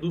2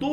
2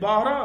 12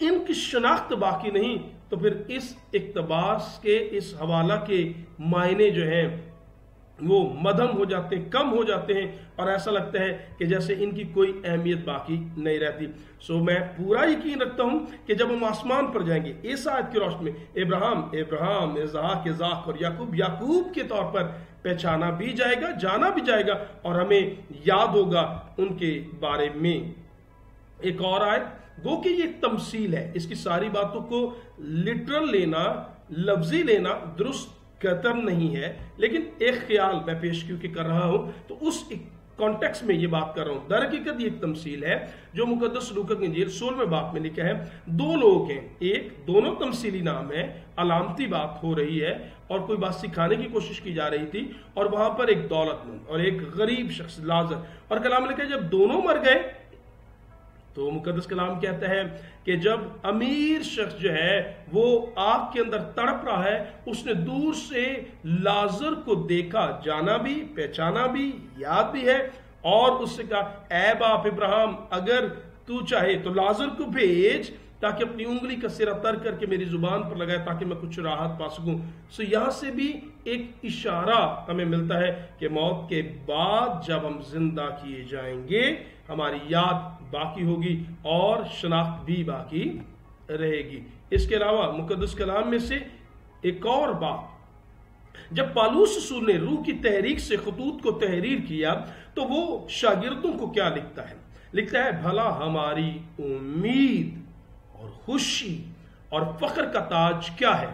ان کی شناخت باقی نہیں تو پھر اس اقتباس کے اس حوالہ کے معنی جو ہیں وہ مدھم ہو جاتے ہیں، کم ہو جاتے ہیں، اور ایسا لگتا ہے کہ جیسے ان کی کوئی اہمیت باقی نہیں رہتی۔ سو میں پورا یقین رکھتا ہوں کہ جب ہم آسمان پر جائیں گے اس آیت کی روشنی میں ابراہیم، اسحاق اور یعقوب کے طور پر پہچانا بھی جائے گا، جانا بھی جائے گا، اور ہمیں یاد ہوگا ان کے بارے میں۔ ایک اور آیت، گو کہ یہ ایک تمثیل ہے، اس کی ساری باتوں کو لٹرل لینا، لفظی لینا درست قطر نہیں ہے، لیکن ایک خیال میں پیش کیونکہ کر رہا ہوں تو اس کانٹیکس میں یہ بات کر رہا ہوں۔ در حقیقت یہ ایک تمثیل ہے جو مقدس لوکا کی انجیل 16ویں باب میں لکھا ہے۔ دو لوگ ہیں، ایک، دونوں تمثیلی نام ہے، علامتی بات ہو رہی ہے اور کوئی بات سکھانے کی کوشش کی جا رہی تھی، اور وہاں پر ایک دولت مند اور ایک غریب شخص لازر، اور کلام میں لکھا ہے جب دونوں مر گئے تو مقدس کلام کہتا ہے کہ جب امیر شخص جو ہے وہ آگ کے اندر تڑپ رہا ہے، اس نے دور سے لازر کو دیکھا، جانا بھی، پہچانا بھی، یاد بھی ہے، اور اس سے کہا اے باپ ابراہیم اگر تو چاہے تو لازر کو بھیج تاکہ اپنی انگلی کا سرا تر کر کے میری زبان پر لگائے تاکہ میں کچھ راحت پا سکوں۔ سو یہاں سے بھی ایک اشارہ ہمیں ملتا ہے کہ موت کے بعد جب ہم زندہ کیے جائیں گے ہماری یاد باقی ہوگی اور شناخت بھی باقی رہے گی۔ اس کے علاوہ مقدس کلام میں سے ایک اور بات، جب پالوس رسول نے روح کی تحریک سے خطوط کو تحریر کیا تو وہ شاگردوں کو کیا لکھتا ہے بھلا ہماری امید اور خوشی اور فخر کا تاج کیا ہے؟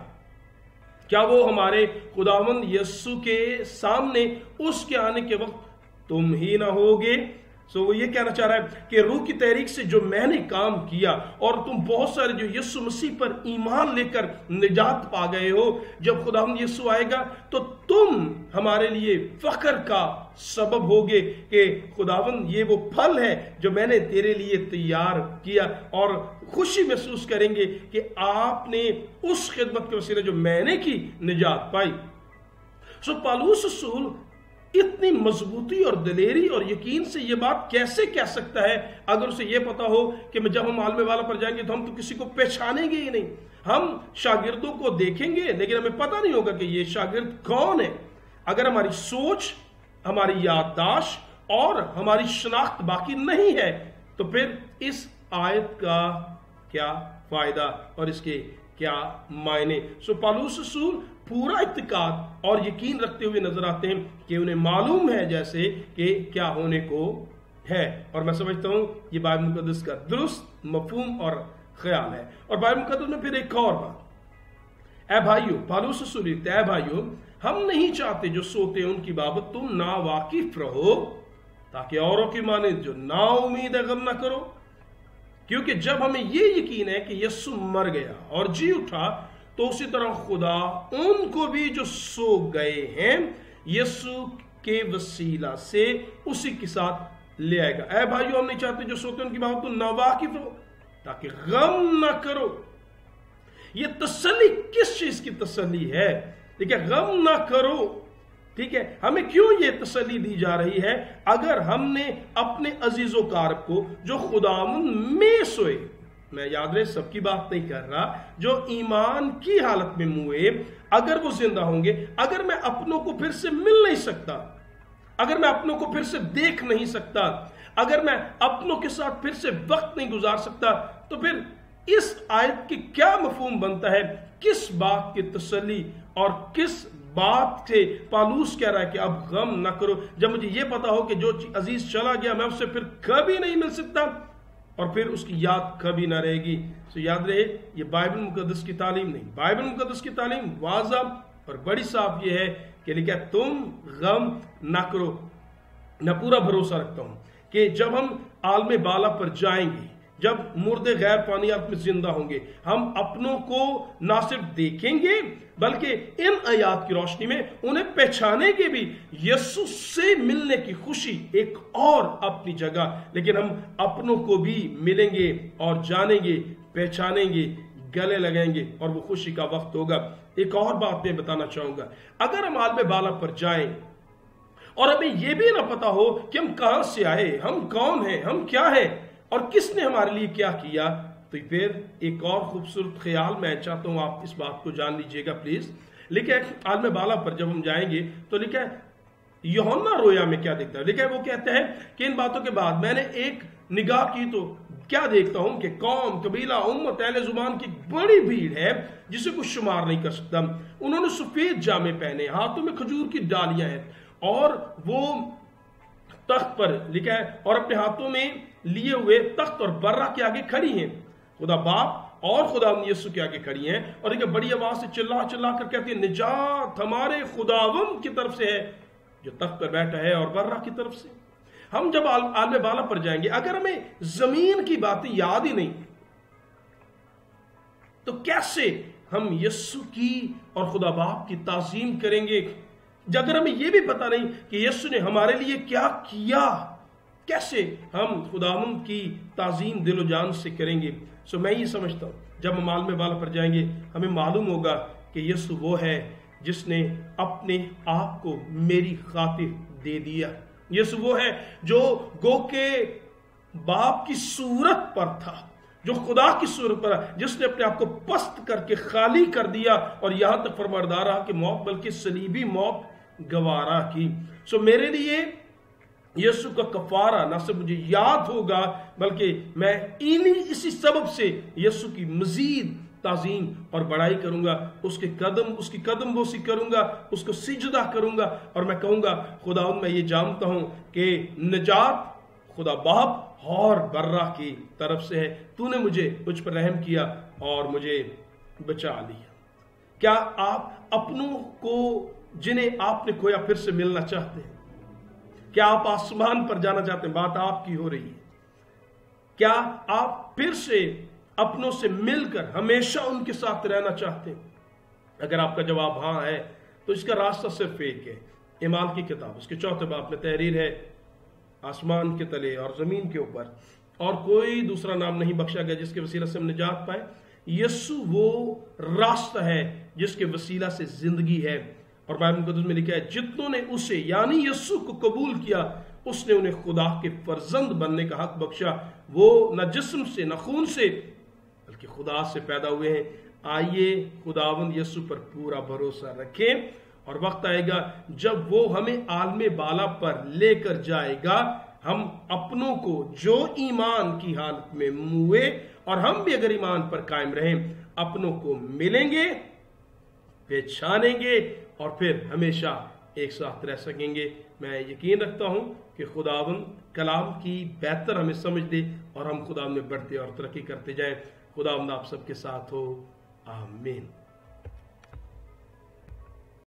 کیا وہ ہمارے خداوند یسوع کے سامنے اس کے آنے کے وقت تم ہی نہ ہوگے؟ سو وہ یہ کہنا چاہ رہا ہے کہ روح کی تحریک سے جو میں نے کام کیا اور تم بہت سارے جو یسوع مسیح پر ایمان لے کر نجات پا گئے ہو، جب خداوند یسوع آئے گا تو تم ہمارے لیے فخر کا سبب ہوگے کہ خداوند یہ وہ پھل ہے جو میں نے تیرے لیے تیار کیا، اور خوشی محسوس کریں گے کہ آپ نے اس خدمت کے وسیلے جو میں نے کی نجات پائی۔ سو پالوس رسول اتنی مضبوطی اور دلیری اور یقین سے یہ بات کیسے کہہ سکتا ہے اگر اسے یہ پتا ہو کہ جب ہم عالم والا پر جائیں گے تو ہم تو کسی کو پہچانیں گے ہی نہیں، ہم شاگردوں کو دیکھیں گے لیکن ہمیں پتہ نہیں ہوگا کہ یہ شاگرد کون ہے۔ اگر ہماری سوچ، ہماری یادداشت اور ہماری شناخت باقی نہیں ہے تو پھر اس آیت کا کیا فائدہ اور اس کے کیا معنی؟ سو پالوس رسول پورا اعتقاد اور یقین رکھتے ہوئے نظر آتے ہیں کہ انہیں معلوم ہے جیسے کہ کیا ہونے کو ہے، اور میں سمجھتا ہوں یہ بائبل مقدس کا درست مفہوم اور خیال ہے۔ اور بائبل مقدس میں پھر ایک اور بات، اے بھائیو، پالوس رسول لکھتا ہے اے بھائیو ہم نہیں چاہتے جو سوتے ہیں ان کی بابت تم نا واقف رہو تاکہ اوروں کی مانند جو نا امید ہے غم نہ کرو، کیونکہ جب ہمیں یہ یقین ہے کہ یسوع مر گیا اور جی اٹھا تو اسی طرح خدا ان کو بھی جو سو گئے ہیں یسوع کے وسیلہ سے اسی کے ساتھ لے آئے گا۔ اے بھائیو ہم نہیں چاہتے جو سوتے ان کی بات تم ناواقف ہو تاکہ غم نہ کرو۔ یہ تسلی کس چیز کی تسلی ہے؟ دیکھیں، غم نہ کرو، ٹھیک ہے، ہمیں کیوں یہ تسلی دی جا رہی ہے؟ اگر ہم نے اپنے عزیز و قارب کو جو خداوند میں سوئے، میں یاد رہے سب کی بات نہیں کر رہا، جو ایمان کی حالت میں موئے، اگر وہ زندہ ہوں گے، اگر میں اپنوں کو پھر سے مل نہیں سکتا، اگر میں اپنوں کو پھر سے دیکھ نہیں سکتا، اگر میں اپنوں کے ساتھ پھر سے وقت نہیں گزار سکتا، تو پھر اس آیت کی کیا مفہوم بنتا ہے؟ کس بات کی تسلی اور کس بات سے پالوس کہہ رہا ہے کہ اب غم نہ کرو، جب مجھے یہ پتا ہو کہ جو عزیز چلا گیا میں اس سے پھر کبھی نہیں مل سکتا اور پھر اس کی یاد کبھی نہ رہے گی۔ سو یاد رہے یہ بائبل مقدس کی تعلیم نہیں، بائبل مقدس کی تعلیم واضح اور بڑی صاف یہ ہے کہ لکھا تم غم نہ کرو۔ میں پورا بھروسہ رکھتا ہوں کہ جب ہم عالم بالا پر جائیں گے، جب مردے غیر فانیات میں زندہ ہوں گے، ہم اپنوں کو نہ صرف دیکھیں گے بلکہ ان آیات کی روشنی میں انہیں پہچانیں گے بھی۔ یسوع سے ملنے کی خوشی ایک اور اپنی جگہ، لیکن ہم اپنوں کو بھی ملیں گے اور جانیں گے، پہچانیں گے، گلے لگائیں گے اور وہ خوشی کا وقت ہوگا۔ ایک اور بات میں بتانا چاہوں گا، اگر ہم عالم بالا پر جائیں اور ہمیں یہ بھی نہ پتا ہو کہ ہم کہاں سے آئے، ہم کون ہیں، ہم کیا ہیں اور کس نے ہمارے لیے کیا کیا، تو پھر ایک اور خوبصورت خیال میں چاہتا ہوں آپ اس بات کو جان لیجئے گا پلیز. لکھا ہے عالم بالا پر جب ہم جائیں گے تو لکھا ہے یوحنا رویا میں کیا دیکھتا ہے. لکھا ہے وہ کہتا ہے کہ ان باتوں کے بعد میں نے ایک نگاہ کی تو کیا دیکھتا ہوں کہ قوم، قبیلہ، امت، اہل زبان کی بڑی بھیڑ ہے جسے کچھ شمار نہیں کر سکتا. انہوں نے سفید جامے پہنے، ہاتھوں میں کھجور کی ڈالیاں ہیں، اور وہ تخت پر لکھا ہے اور اپنے ہاتھوں میں لیے ہوئے تخت اور برہ کے آگے کھڑی ہیں. خدا باپ اور خدا یسوع کے آگے کھڑی ہیں، اور ایک بڑی آواز سے چلا چلا کر کہتی ہیں نجات ہمارے خداوند کی طرف سے ہے جو تخت پر بیٹھا ہے اور برہ کی طرف سے. ہم جب عالم بالا پر جائیں گے، اگر ہمیں زمین کی باتیں یاد ہی نہیں تو کیسے ہم یسوع کی اور خدا باپ کی تعظیم کریں گے؟ اگر ہمیں یہ بھی پتا نہیں کہ یسوع نے ہمارے لیے کیا کیا، کیسے ہم خداوند کی تعظیم دل و جان سے کریں گے؟ سو میں یہ سمجھتا ہوں جب ہم عالم بالا پر جائیں گے ہمیں معلوم ہوگا کہ یسوع وہ ہے جس نے اپنے آپ کو میری خاطر دے دیا. یسوع وہ ہے جو گو کے باپ کی صورت پر تھا، جو خدا کی صورت پر، جس نے اپنے آپ کو پست کر کے خالی کر دیا اور یہاں تک فرمانبردار رہا کہ موت بلکہ صلیبی موت گوارا کی. سو میرے لیے یسوع کا کفارہ نہ صرف مجھے یاد ہوگا بلکہ میں اسی سبب سے یسوع کی مزید تعظیم اور بڑائی کروں گا، اس کی قدم بوسی کروں گا، اس کو سجدہ کروں گا، اور میں کہوں گا خداوند میں یہ جانتا ہوں کہ نجات خدا باپ اور برہ کی طرف سے ہے. تو نے مجھ پر رحم کیا اور مجھے بچا لیا. کیا آپ اپنوں کو جنہیں آپ نے کھویا پھر سے ملنا چاہتے ہیں؟ کیا آپ آسمان پر جانا چاہتے ہیں؟ بات آپ کی ہو رہی ہے. کیا آپ پھر سے اپنوں سے مل کر ہمیشہ ان کے ساتھ رہنا چاہتے ہیں؟ اگر آپ کا جواب ہاں ہے تو اس کا راستہ صرف ایک ہے. اعمال کی کتاب اس کے 4 باب میں تحریر ہے آسمان کے تلے اور زمین کے اوپر اور کوئی دوسرا نام نہیں بخشا گیا جس کے وسیلہ سے ہم نجات پائیں. یسوع وہ راستہ ہے جس کے وسیلہ سے زندگی ہے. اور بائبل مقدس میں لکھا ہے جتنوں نے اسے یعنی یسوع کو قبول کیا اس نے انہیں خدا کے فرزند بننے کا حق بخشا. وہ نہ جسم سے نہ خون سے بلکہ خدا سے پیدا ہوئے ہیں. آئیے خداوند یسوع پر پورا بھروسہ رکھیں اور وقت آئے گا جب وہ ہمیں عالم بالا پر لے کر جائے گا. ہم اپنوں کو جو ایمان کی حالت میں موئے اور ہم بھی اگر ایمان پر قائم رہیں اپنوں کو ملیں گے، پہچانیں گے اور پھر ہمیشہ ایک ساتھ رہ سکیں گے. میں یقین رکھتا ہوں کہ خداوند کلام کی بہتر ہمیں سمجھ دے اور ہم خداوند میں بڑھتے اور ترقی کرتے جائیں. خداوند آپ سب کے ساتھ ہو. آمین.